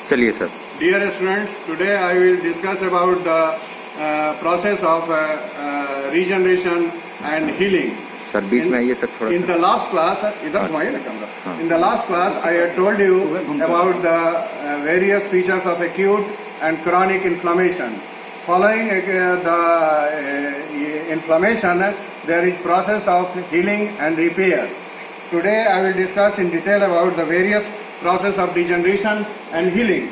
चलिए sir. Dear students, today I will discuss about the process of regeneration and healing. Sir बीच में आइए sir थोड़ा। In the last class, इधर घुमाइए ना camera. In the last class, I had told you about the various features of acute and chronic inflammation. Following the inflammation, there is process of healing and repair. Today, I will discuss in detail about the various process of degeneration and healing.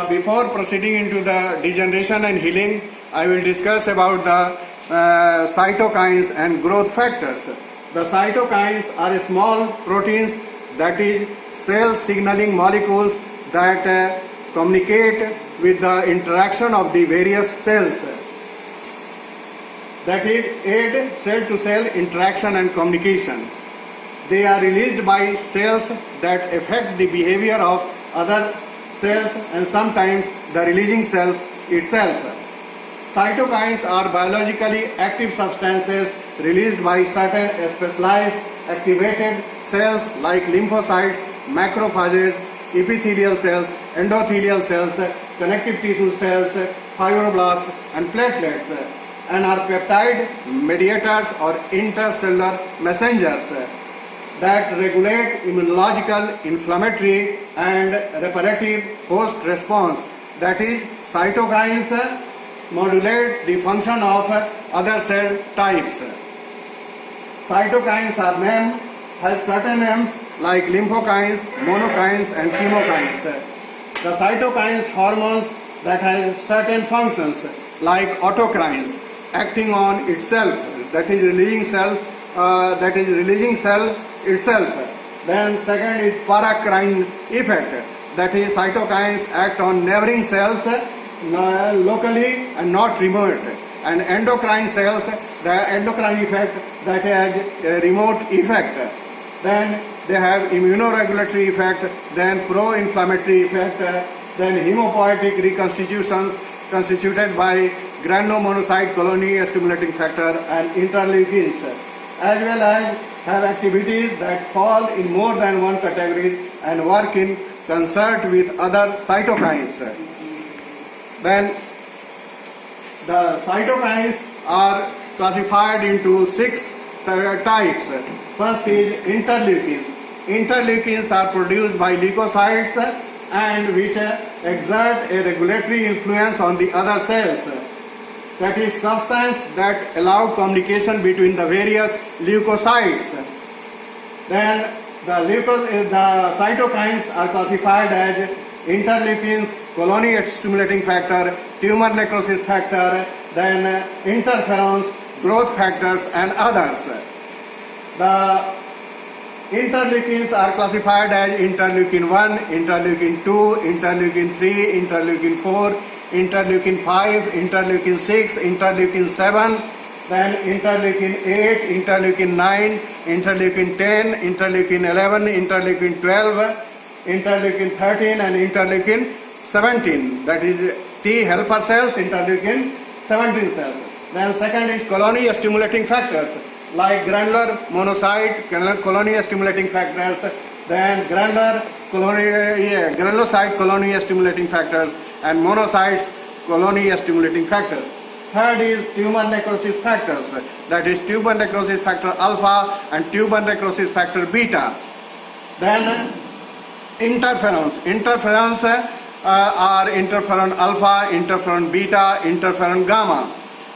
Before proceeding into the degeneration and healing, I will discuss about the cytokines and growth factors. The cytokines are small proteins, that is cell signaling molecules that communicate with the interaction of the various cells. That is aid cell to cell interaction and communication. They are released by cells that affect the behavior of other cells and sometimes the releasing cells itself. Cytokines are biologically active substances released by certain specialized activated cells like lymphocytes, macrophages, epithelial cells, endothelial cells, connective tissue cells, fibroblasts and platelets, and are peptide mediators or intercellular messengers that regulate immunological, inflammatory and reparative host response. That is, cytokines modulate the function of other cell types. Cytokines have certain names like lymphokines, monokines and chemokines. The cytokines hormones that have certain functions like autocrines acting on itself, that is releasing cell itself. Then second is paracrine effect, that is cytokines act on neighboring cells locally and not remote. And endocrine cells, the endocrine effect that has a remote effect. Then they have immunoregulatory effect, then pro-inflammatory effect, then hemopoietic reconstitutions constituted by granulomonocyte colony stimulating factor and interleukins, as well as have activities that fall in more than one category and work in concert with other cytokines. Then the cytokines are classified into 6 types. First is interleukins. Interleukins are produced by leukocytes and which exert a regulatory influence on the other cells. That is substance that allow communication between the various leukocytes. Then the cytokines are classified as interleukins, colony stimulating factor, tumor necrosis factor, then interferons, growth factors and others. The interleukins are classified as interleukin 1, interleukin 2, interleukin 3, interleukin 4, interleukin 5, interleukin 6, interleukin 7, then interleukin 8, interleukin 9, interleukin 10, interleukin 11, interleukin 12, interleukin 13 and interleukin 17. That is T helper cells, interleukin 17 cells. Then second is colony stimulating factors like granular monocyte colony stimulating factors, then granulocyte colony stimulating factors and monocytes colony stimulating factors. Third is tumor necrosis factors, that is tumor necrosis factor alpha and tumor necrosis factor beta. Then interferons. Interferons are interferon alpha, interferon beta, interferon gamma.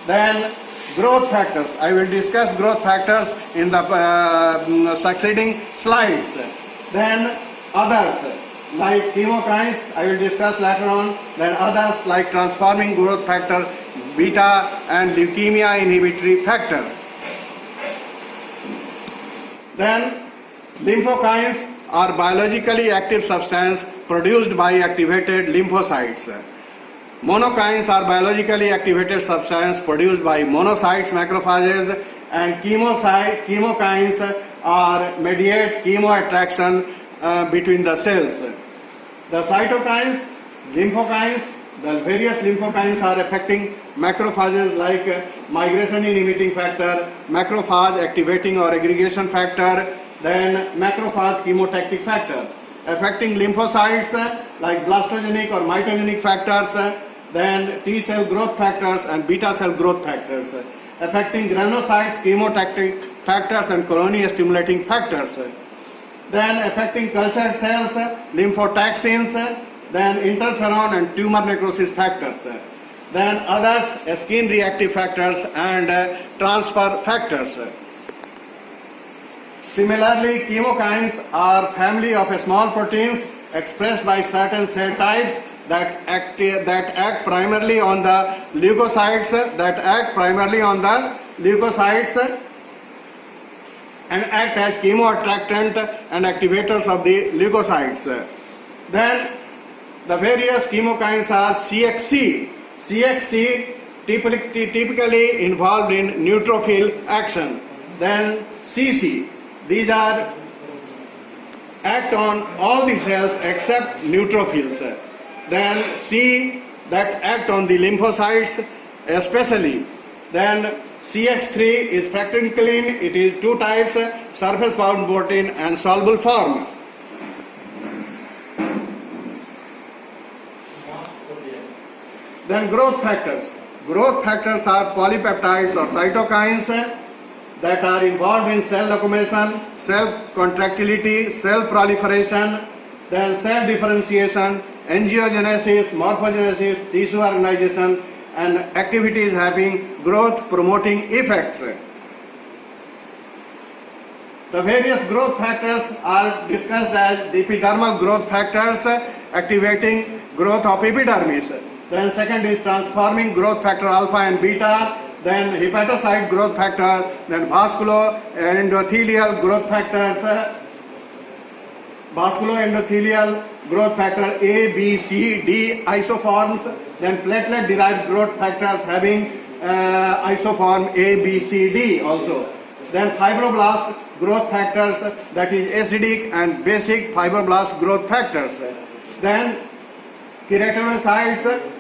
Then growth factors. I will discuss growth factors in the succeeding slides. Then others like chemokines, I will discuss later on. Then others like transforming growth factor beta and leukemia inhibitory factor. Then lymphokines are biologically active substance produced by activated lymphocytes. Monokines are biologically activated substance produced by monocytes, macrophages, and chemokines are mediate chemoattraction between the cells. The cytokines, lymphokines, the various lymphokines are affecting macrophages like migration inhibiting factor, macrophage activating or aggregation factor, then macrophage chemotactic factor. affecting lymphocytes like blastogenic or mitogenic factors, then T cell growth factors and beta cell growth factors, affecting granulocytes, chemotactic factors and colony stimulating factors, then affecting cultured cells, lymphotaxins, then interferon and tumor necrosis factors, then others skin reactive factors and transfer factors. Similarly, chemokines are family of small proteins expressed by certain cell types that act primarily on the leukocytes, and act as chemoattractant and activators of the leukocytes. Then the various chemokines are CXC. CXC typically involved in neutrophil action. Then CC. These are act on all the cells except neutrophils. Then C that act on the lymphocytes especially. Then CX3 is fractalkine. It is two types, surface bound protein and soluble form. Then growth factors. Growth factors are polypeptides or cytokines that are involved in cell locomotion, cell contractility, cell proliferation, then cell differentiation, angiogenesis, morphogenesis, tissue organization, and activities having growth promoting effects. The various growth factors are discussed as the epidermal growth factors activating growth of epidermis. Then second is transforming growth factor alpha and beta, then hepatocyte growth factor, then vasculoendothelial growth factors, vasculoendothelial growth factor A, B, C, D isoforms, then platelet derived growth factors having isoform A, B, C, D also. Then fibroblast growth factors, that is acidic and basic fibroblast growth factors. Then keratinocytes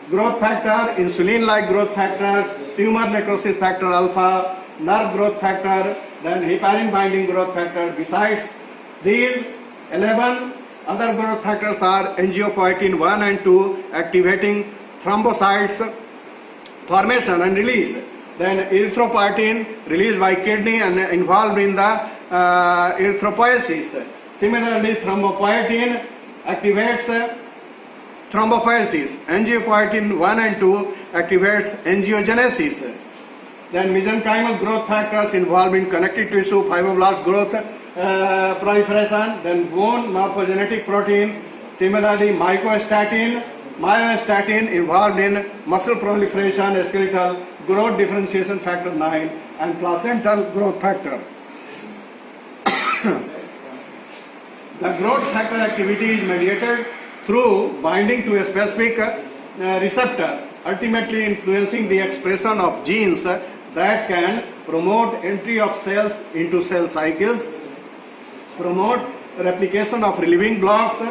growth factor, insulin-like growth factors, tumor necrosis factor alpha, nerve growth factor, then heparin binding growth factor. Besides these 11 other growth factors are angiopoietin 1 and 2 activating thrombocytes formation and release. Then erythropoietin released by kidney and involved in the erythropoiesis. Similarly, thrombopoietin activates thrombopoiesis. Angiopoietin 1 and 2 activates angiogenesis. Then mesenchymal growth factors involved in connective tissue, fibroblast growth, proliferation. Then bone morphogenetic protein. Similarly, myostatin involved in muscle proliferation, skeletal growth differentiation factor 9, and placental growth factor. The growth factor activity is mediated through binding to a specific receptors, ultimately influencing the expression of genes that can promote entry of cells into cell cycles, promote replication of living blocks,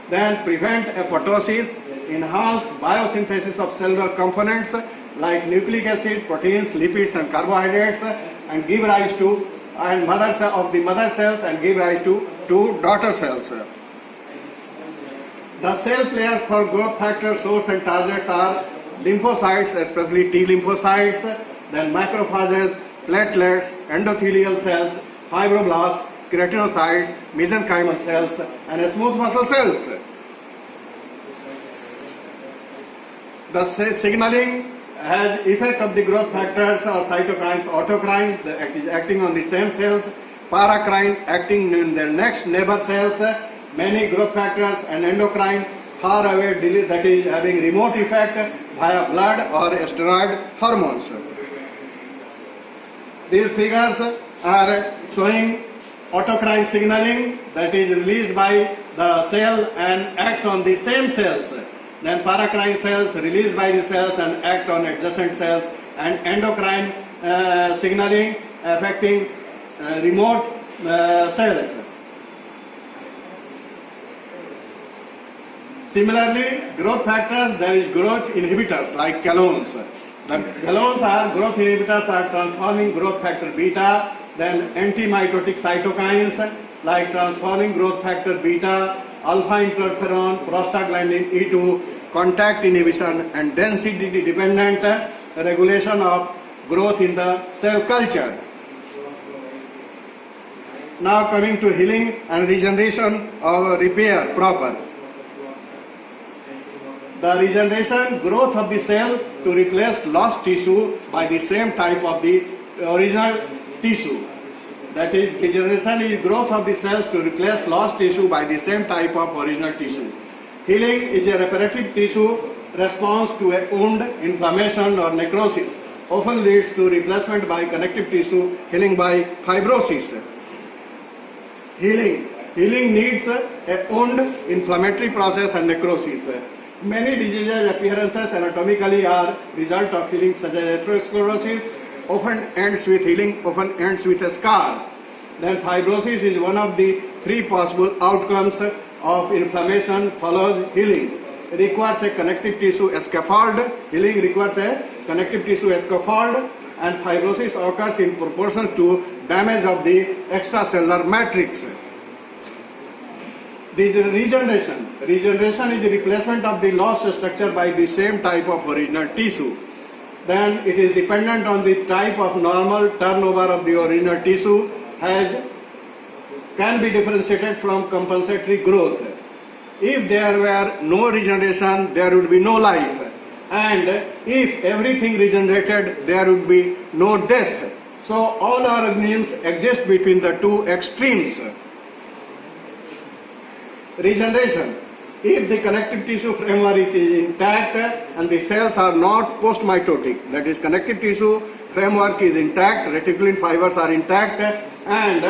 then prevent apoptosis, enhance biosynthesis of cellular components like nucleic acid, proteins, lipids, and carbohydrates, and give rise to mother cells and give rise to daughter cells. The cell players for growth factor source and targets are lymphocytes, especially T lymphocytes, then macrophages, platelets, endothelial cells, fibroblasts, keratinocytes, mesenchymal cells, and smooth muscle cells. The signaling has effect of the growth factors or cytokines, autocrine that is acting on the same cells, paracrine acting in their next neighbor cells, many growth factors, and endocrine far away that is having remote effect via blood or steroid hormones. These figures are showing autocrine signaling that is released by the cell and acts on the same cells. Then paracrine cells released by the cells and act on adjacent cells, and endocrine signaling affecting remote cells. Similarly, growth factors, there is growth inhibitors like calones. The calones are growth inhibitors are transforming growth factor beta, then anti-mitotic cytokines like transforming growth factor beta, alpha interferon, prostaglandin E2, contact inhibition, and density dependent regulation of growth in the cell culture. Now coming to healing and regeneration or repair proper. The regeneration growth of the cell to replace lost tissue by the same type of the original tissue. That is, regeneration is growth of the cells to replace lost tissue by the same type of original tissue. Healing is a reparative tissue response to a wound, inflammation or necrosis. Often leads to replacement by connective tissue, healing by fibrosis. Healing needs a wound, inflammatory process and necrosis. Many diseases appearances anatomically are result of healing, such as atherosclerosis often ends with healing, often ends with a scar. Then fibrosis is one of the three possible outcomes of inflammation follows healing. It requires a connective tissue scaffold. Healing requires a connective tissue scaffold, and fibrosis occurs in proportion to damage of the extracellular matrix. This is regeneration. Regeneration is the replacement of the lost structure by the same type of original tissue. Then it is dependent on the type of normal turnover of the original tissue, can be differentiated from compensatory growth. If there were no regeneration, there would be no life. And if everything regenerated, there would be no death. So all organisms exist between the two extremes. Regeneration. If the connective tissue framework is intact and the cells are not post-mitotic, that is, connective tissue framework is intact, reticulin fibers are intact, and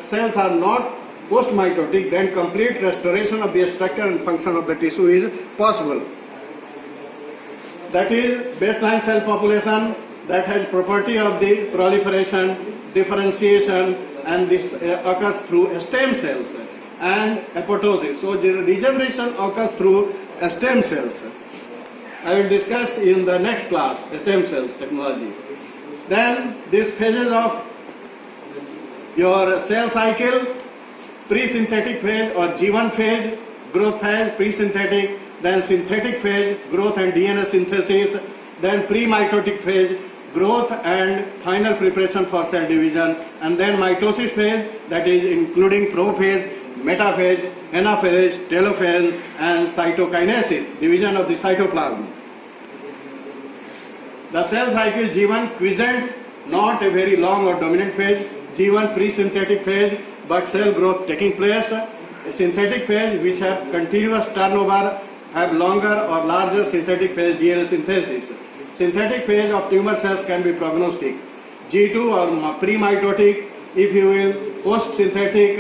cells are not post-mitotic, then complete restoration of the structure and function of the tissue is possible. That is, baseline cell population that has property of the proliferation, differentiation, and this occurs through stem cells and apoptosis. So the regeneration occurs through stem cells. I will discuss in the next class stem cells technology. Then these phases of your cell cycle: pre-synthetic phase or G1 phase, growth phase, pre-synthetic, then synthetic phase, growth and DNA synthesis, then pre-mitotic phase, growth and final preparation for cell division, and then mitosis phase, that is including prophase, metaphase, anaphase, telophase, and cytokinesis, division of the cytoplasm. The cell cycle G1 quiescent, not a very long or dominant phase, G1 pre-synthetic phase, but cell growth taking place. A synthetic phase which have continuous turnover have longer or larger synthetic phase DNA synthesis. Synthetic phase of tumor cells can be prognostic. G2 or pre-mitotic, if you will, post-synthetic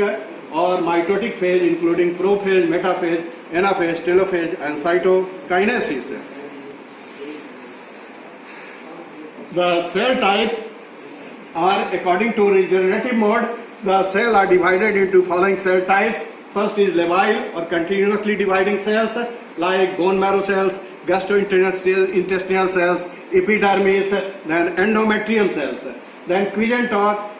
or mitotic phase including prophase, metaphase, anaphase, telophase, and cytokinesis. The cell types are according to regenerative mode. The cells are divided into following cell types. First is labile or continuously dividing cells like bone marrow cells, gastrointestinal cells, epidermis, then endometrium cells. Then quiescent or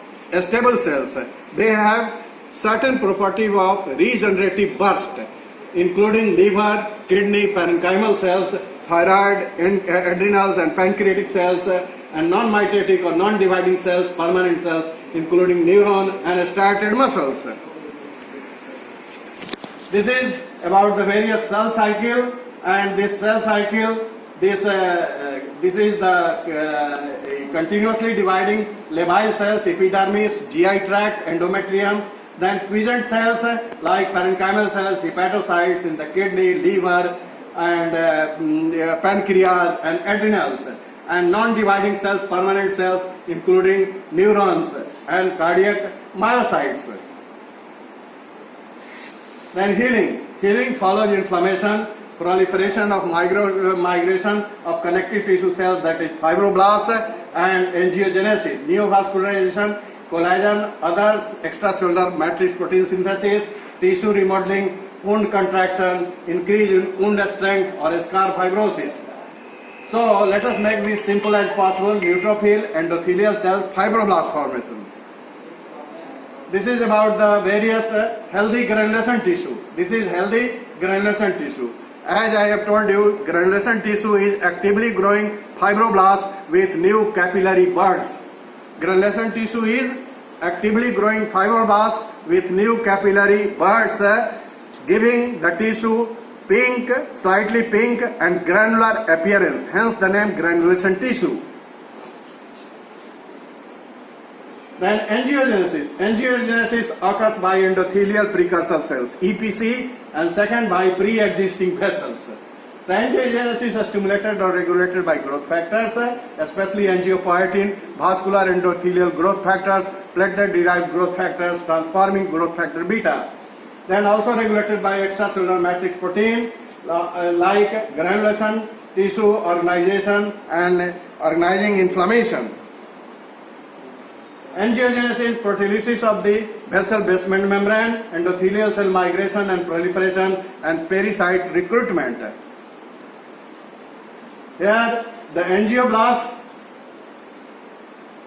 stable cells. They have certain property of regenerative burst, including liver, kidney, parenchymal cells, thyroid, adrenals and pancreatic cells, and non-mitotic or non-dividing cells, permanent cells, including neuron and striated muscles. This is about the various cell cycle, and this cell cycle, this is the continuously dividing labile cells, epidermis, GI tract, endometrium, then quiescent cells like parenchymal cells, hepatocytes in the kidney, liver, and pancreas and adrenals, and non-dividing cells, permanent cells, including neurons and cardiac myocytes. Then healing. Healing follows inflammation, proliferation of migration of connective tissue cells, that is fibroblasts, and angiogenesis, neovascularization, collagen, others, extracellular matrix protein synthesis, tissue remodeling, wound contraction, increase in wound strength or scar fibrosis. So let us make this simple as possible: neutrophil, endothelial cells, fibroblast formation. this is about the various healthy granulation tissue. This is healthy granulation tissue. As I have told you, granulation tissue is actively growing fibroblasts with new capillary buds. Granulation tissue is actively growing fibroblasts with new capillary buds, giving the tissue pink, slightly pink and granular appearance, hence the name granulation tissue. Then angiogenesis. Angiogenesis occurs by endothelial precursor cells, EPC, and second by pre-existing vessels. The angiogenesis is stimulated or regulated by growth factors, especially angiopoietin, vascular endothelial growth factors, platelet-derived growth factors, transforming growth factor beta. Then also regulated by extracellular matrix protein like granulation, tissue organization and organizing inflammation. Angiogenesis, proteolysis of the vessel basement membrane, endothelial cell migration and proliferation, and pericyte recruitment. Here the angioblast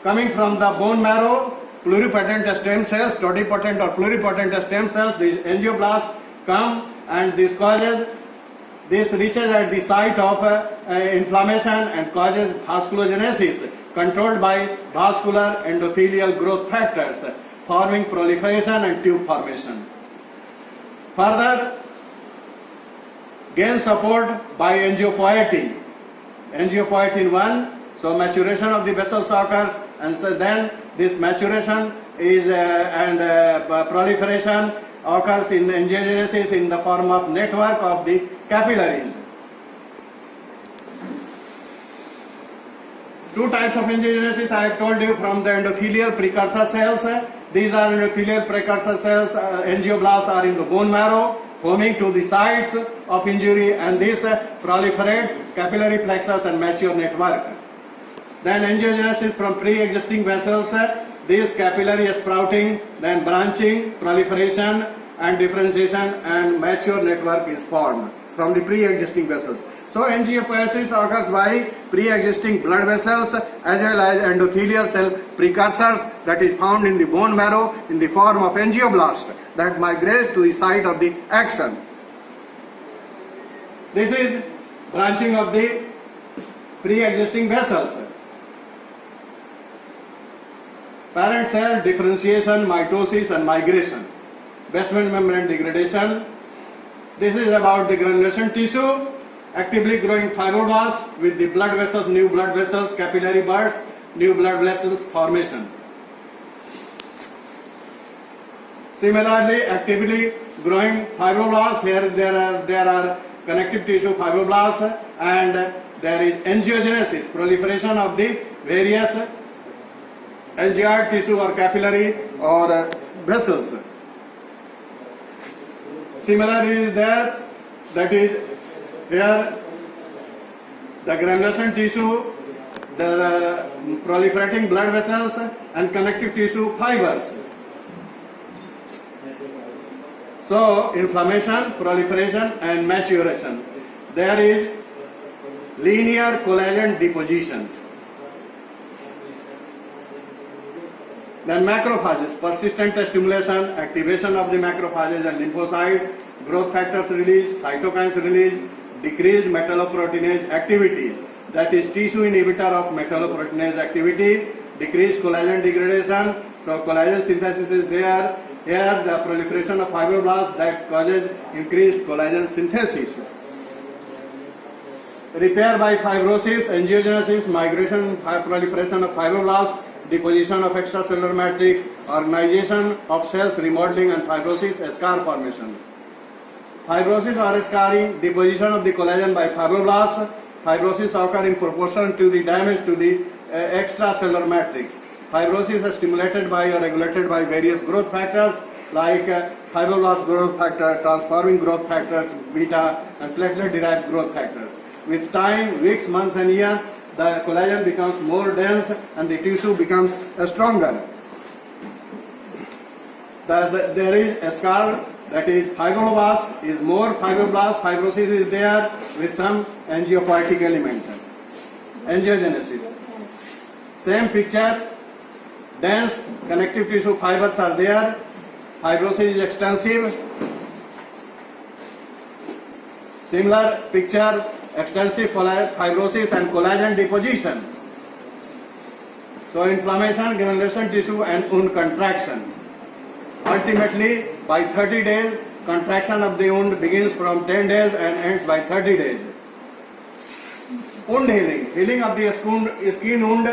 coming from the bone marrow, pluripotent stem cells, totipotent or pluripotent stem cells, these angioblasts come and this reaches at the site of inflammation and causes vasculogenesis, controlled by vascular endothelial growth factors, forming proliferation and tube formation. Further, gain support by angiopoietin. Angiopoietin 1, so maturation of the vessels occurs, and so then this maturation is proliferation occurs in angiogenesis in the form of network of the capillaries. Two types of angiogenesis I have told you from the endothelial precursor cells. These are endothelial precursor cells, angioblasts are in the bone marrow, homing to the sites of injury, and these proliferate capillary plexus and mature network. Then angiogenesis from pre-existing vessels, this capillary sprouting, then branching, proliferation and differentiation, and mature network is formed from the pre-existing vessels. So angiopoiesis occurs by pre-existing blood vessels as well as endothelial cell precursors that is found in the bone marrow in the form of angioblast that migrate to the site of the action. This is branching of the pre-existing vessels. Parent cell differentiation, mitosis and migration. Basement membrane degradation. This is about the granulation tissue, actively growing fibroblasts with the blood vessels, new blood vessels, capillary buds, new blood vessels formation. Similarly, actively growing fibroblasts, here there are connective tissue fibroblasts, and there is angiogenesis, proliferation of the various angioid tissue or capillary or vessels. Similarly is there, that is here the granulation tissue, the proliferating blood vessels and connective tissue fibers. So inflammation, proliferation and maturation. There is linear collagen deposition. Then macrophages, persistent stimulation, activation of the macrophages and lymphocytes, growth factors release, cytokines release, decreased metalloproteinase activity, that is tissue inhibitor of metalloproteinase activity, decreased collagen degradation, so collagen synthesis is there. Here the proliferation of fibroblasts that causes increased collagen synthesis. Repair by fibrosis, angiogenesis, migration, proliferation of fibroblasts, deposition of extracellular matrix, organization of cells, remodeling and fibrosis, scar formation. Fibrosis or scarring, deposition of the collagen by fibroblasts. Fibrosis occur in proportion to the damage to the extracellular matrix. Fibrosis is stimulated by or regulated by various growth factors like fibroblast growth factor, transforming growth factors, beta and platelet-derived growth factors. With time, weeks, months and years, the collagen becomes more dense and the tissue becomes stronger. There is a scar, that is fibroblast is more fibroblast, fibrosis is there with some angiopoietic element. Angiogenesis. Same picture, Dense connective tissue fibers are there. Fibrosis is extensive. Similar picture, extensive fibrosis and collagen deposition. So inflammation, granulation tissue and wound contraction. Ultimately, by 30 days, contraction of the wound begins from 10 days and ends by 30 days. Wound healing. Healing of the skin wound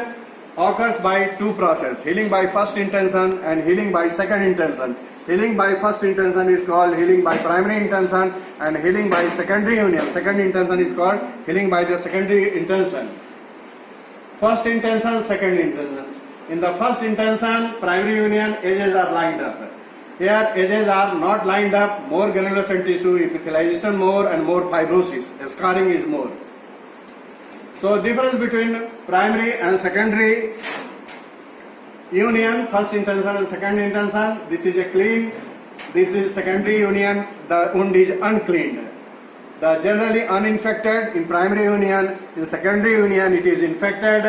occurs by two processes. Healing by first intention and healing by second intention. Healing by first intention is called healing by primary intention, and healing by secondary union. Second intention is called healing by the secondary intention. First intention, second intention. In the first intention, primary union, edges are lined up. Here edges are not lined up, more granulation tissue, epithelialization more and more fibrosis, scarring is more. So difference between primary and secondary union, first intention and second intention, this is a clean, this is secondary union, the wound is uncleaned. The generally uninfected in primary union, in secondary union it is infected.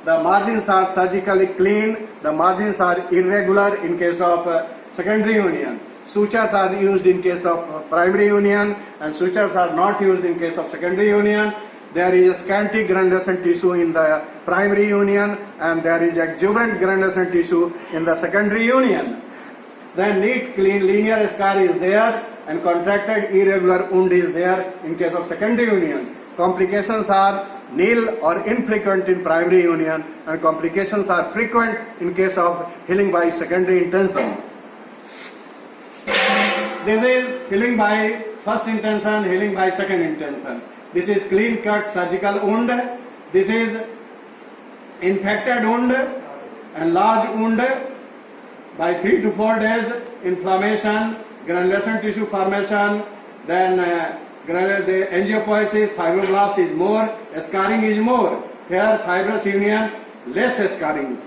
The margins are surgically clean, the margins are irregular in case of secondary union. Sutures are used in case of primary union and sutures are not used in case of secondary union. There is a scanty granulation tissue in the primary union and there is exuberant granulation tissue in the secondary union. Then neat, clean, linear scar is there and contracted irregular wound is there in case of secondary union. Complications are nil or infrequent in primary union and complications are frequent in case of healing by secondary intention. This is healing by first intention, healing by second intention. This is clean cut surgical wound. This is infected wound and large wound. By 3 to 4 days, inflammation, granulation tissue formation, then the angiopoiesis, fibroblast is more, scarring is more. Here fibrous union, less scarring.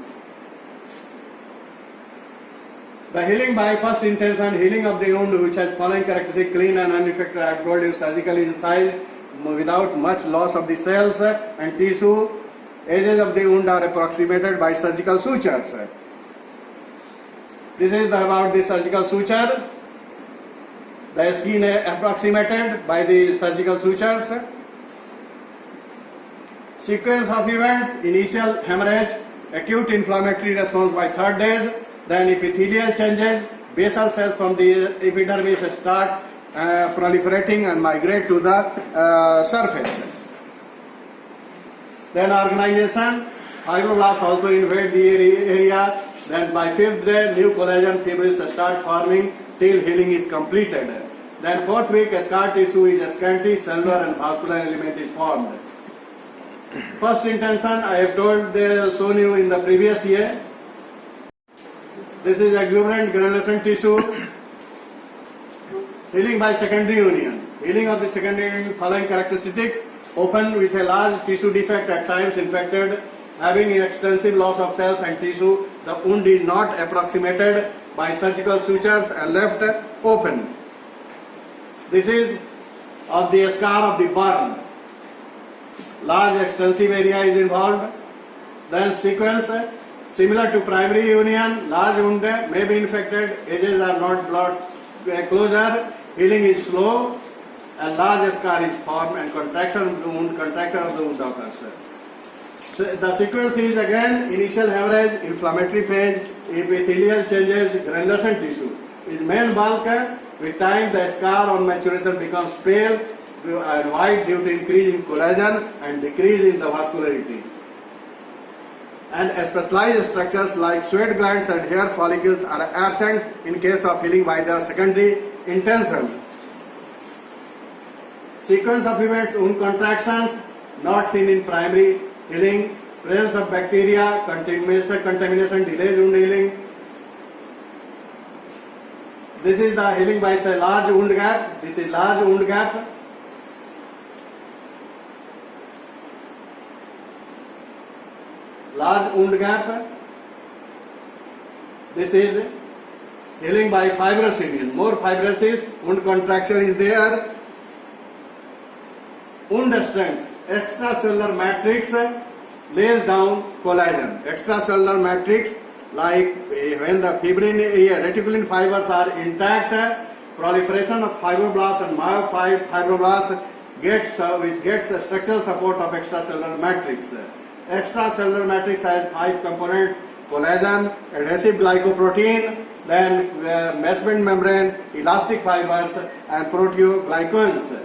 The healing by first intention, healing of the wound which has following characteristic, clean and uninfected, I have told you, surgically incised without much loss of the cells and tissue. Edges of the wound are approximated by surgical sutures. This is about the surgical suture. The skin approximated by the surgical sutures. Sequence of events: initial hemorrhage, acute inflammatory response by 3rd days, then epithelial changes, basal cells from the epidermis start proliferating and migrate to the surface. Then organization, fibroblasts also invade the area. Then by 5th day, new collagen fibrils start forming till healing is completed. Then 4th week, scar tissue is scanty, cellular and vascular element is formed. First intention, I have shown you in the previous year. This is exuberant granulation tissue. Healing by secondary union. Healing of the secondary union following characteristics: open with a large tissue defect, at times infected, having extensive loss of cells and tissue. The wound is not approximated by surgical sutures and left open. This is of the scar of the burn. Large extensive area is involved. Then sequence, similar to primary union, large wound may be infected, edges are not blood closure, healing is slow, a large scar is formed and contraction of the wound occurs. So the sequence is again initial hemorrhage, inflammatory phase, epithelial changes, granulation tissue. In main bulk, with time the scar on maturation becomes pale and white due to increase in collagen and decrease in the vascularity. And specialized structures like sweat glands and hair follicles are absent in case of healing by the secondary intention. Sequence of events: wound contractions not seen in primary healing, presence of bacteria, contamination delays wound healing. This is the healing by a large wound gap. This is large wound gap. Large wound gap. This is healing by fibrous union. More fibrosis, wound contraction is there. Wound strength. Extracellular matrix lays down collagen. Extracellular matrix like when the fibrin reticulin fibers are intact, proliferation of fibroblasts and myofibroblasts which gets structural support of extracellular matrix. Extracellular matrix has 5 components: collagen, adhesive glycoprotein, then mesoscale membrane, elastic fibers, and proteoglycans.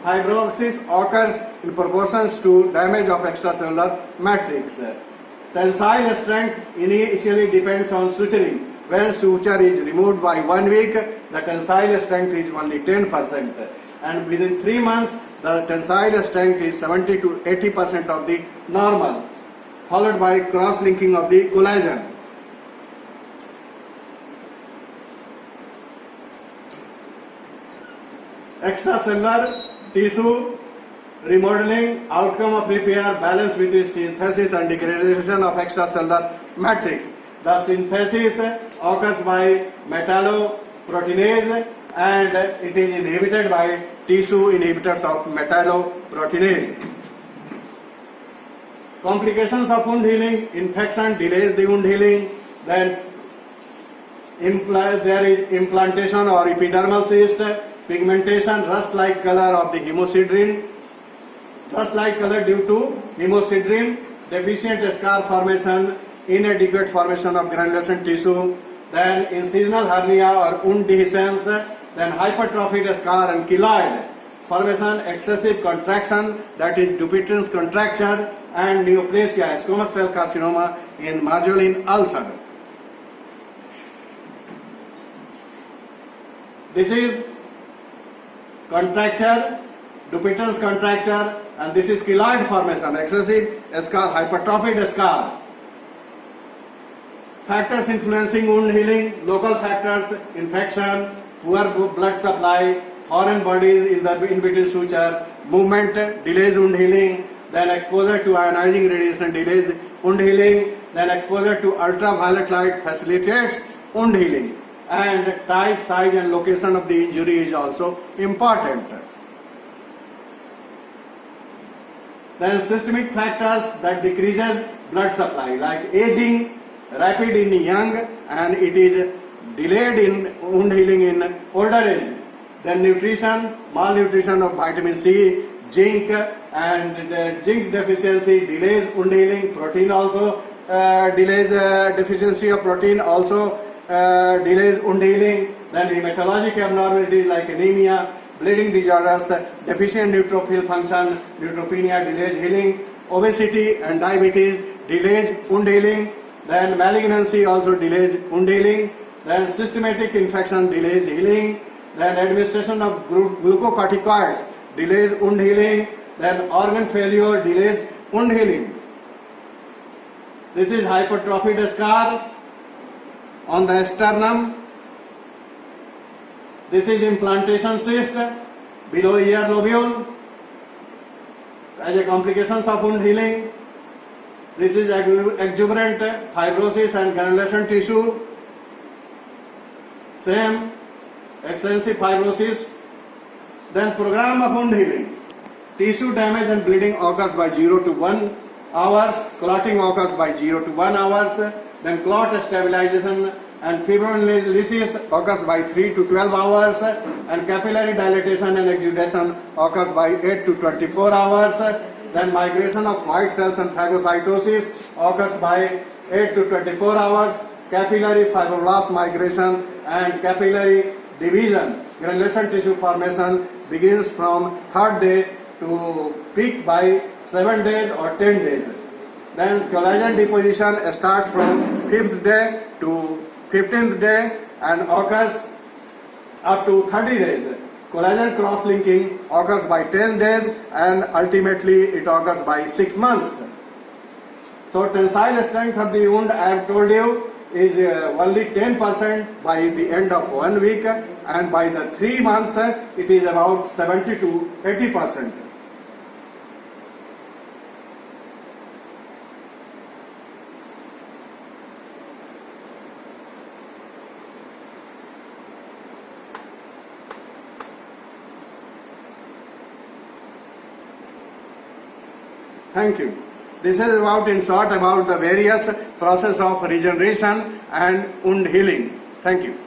Fibrosis occurs in proportions to damage of extracellular matrix. Tensile strength initially depends on suturing. When suture is removed by 1 week, the tensile strength is only 10%. And within 3 months, the tensile strength is 70 to 80% of the normal, followed by cross-linking of the collagen. Extracellular tissue remodeling, outcome of repair, balance between synthesis and degradation of extracellular matrix. The synthesis occurs by metalloproteinase and it is inhibited by tissue inhibitors of metalloproteinase. Complications of wound healing: infection delays the wound healing, then there is implantation or epidermal cyst, pigmentation, rust-like color of the hemosiderin, rust-like color due to hemosiderin, deficient scar formation, inadequate formation of granulation tissue, then incisional hernia or wound dehiscence, then hypertrophied scar and keloid formation, excessive contraction, that is Dupuytren's contracture, and neoplasia, squamous cell carcinoma in Marjolin ulcer. This is contracture, Dupuytren's contracture, and this is keloid formation, excessive scar, hypertrophied scar. Factors influencing wound healing: local factors, infection, poor blood supply, foreign bodies in between suture, movement delays wound healing, then exposure to ionizing radiation delays wound healing, then exposure to ultraviolet light facilitates wound healing, and type, size and location of the injury is also important. Then systemic factors that decreases blood supply, like aging, rapid in young, and it is delayed in wound healing in older age. Then nutrition, malnutrition of vitamin C, zinc, and the zinc deficiency delays wound healing. Protein also delays deficiency of protein also delays wound healing. Then hematologic abnormalities like anemia, bleeding disorders, deficient neutrophil function, neutropenia delays healing. Obesity and diabetes delays wound healing. Then malignancy also delays wound healing. Then systematic infection delays healing. Then administration of glucocorticoids delays wound healing. Then organ failure delays wound healing. This is hypertrophied scar on the sternum. This is implantation cyst below ear lobule as a complications of wound healing. This is exuberant fibrosis and granulation tissue. Same, extensive fibrosis. Then program of wound healing. Tissue damage and bleeding occurs by 0 to 1 hours. Clotting occurs by 0 to 1 hours. Then clot stabilization and fibrinolysis occurs by 3 to 12 hours. And capillary dilatation and exudation occurs by 8 to 24 hours. Then migration of white cells and phagocytosis occurs by 8 to 24 hours. Capillary fibroblast migration and capillary division, granulation tissue formation begins from 3rd day to peak by 7 days or 10 days. Then collagen deposition starts from 5th day to 15th day and occurs up to 30 days. Collagen cross-linking occurs by 10 days and ultimately it occurs by 6 months. So tensile strength of the wound, I have told you, is only 10% by the end of 1 week, and by the 3 months it is about 70 to 80%. Thank you. This is about, in short, about the various process of regeneration and wound healing. Thank you.